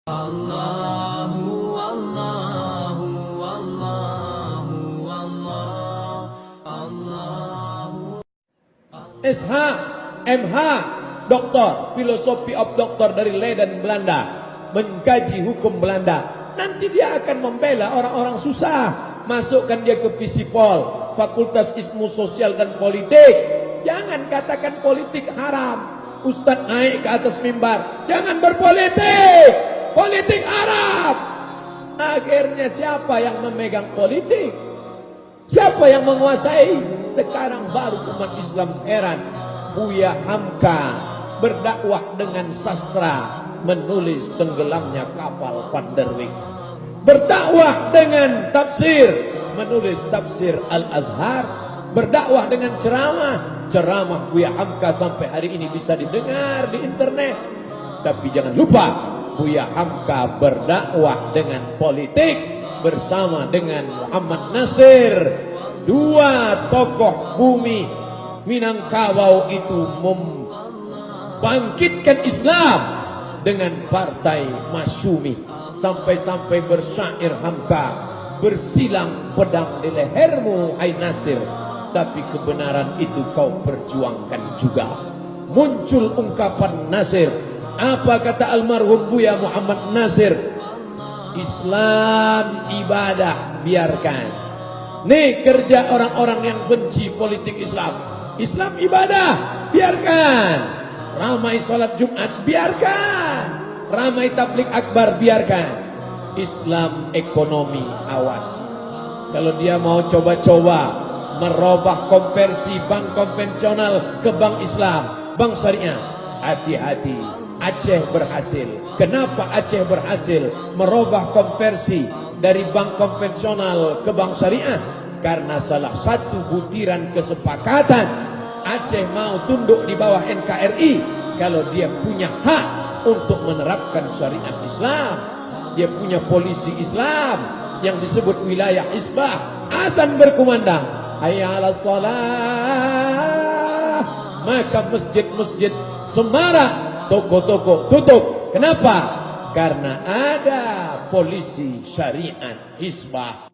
Allahu Allahu Allahu Allahu SH, MH, doktor, filosofi of doktor dari Leiden, Belanda, mengkaji hukum Belanda. Nanti dia akan membela orang-orang susah. Masukkan dia ke Visipol, Fakultas Ilmu Sosial dan Politik. Jangan katakan politik haram. Ustadz naik ke atas mimbar, jangan berpolitik. Politik Arab. Akhirnya siapa yang memegang politik? Siapa yang menguasai? Sekarang baru umat Islam heran. Buya Hamka berdakwah dengan sastra, menulis tenggelamnya kapal Van der Wijk. Berdakwah dengan tafsir, menulis tafsir Al-Azhar. Berdakwah dengan ceramah, ceramah Buya Hamka sampai hari ini bisa didengar di internet. Tapi jangan lupa, Buya Hamka berdakwah dengan politik bersama dengan Muhammad Nasir. Dua tokoh bumi Minangkabau itu membangkitkan Islam dengan partai Masyumi. Sampai-sampai bersyair Hamka, bersilang pedang di lehermu hai Nasir, tapi kebenaran itu kau perjuangkan juga. Muncul ungkapan Nasir. Apa kata almarhum Buya Muhammad Nasir? Islam ibadah, biarkan. Nih kerja orang-orang yang benci politik Islam. Islam ibadah, biarkan. Ramai salat Jumat, biarkan. Ramai tablik akbar, biarkan. Islam ekonomi, awasi. Kalau dia mau coba-coba merubah konversi bank konvensional ke bank Islam, bank syariah, hati-hati. Aceh berhasil. Kenapa Aceh berhasil merubah konversi dari bank konvensional ke bank syariah? Karena salah satu butiran kesepakatan, Aceh mau tunduk di bawah NKRI kalau dia punya hak untuk menerapkan syariat Islam. Dia punya polisi Islam yang disebut wilayah Hisbah. Azan berkumandang, hayya 'alas shalah, maka masjid-masjid semarak, toko-toko tutup. Kenapa? Karena ada polisi syariat Hisbah.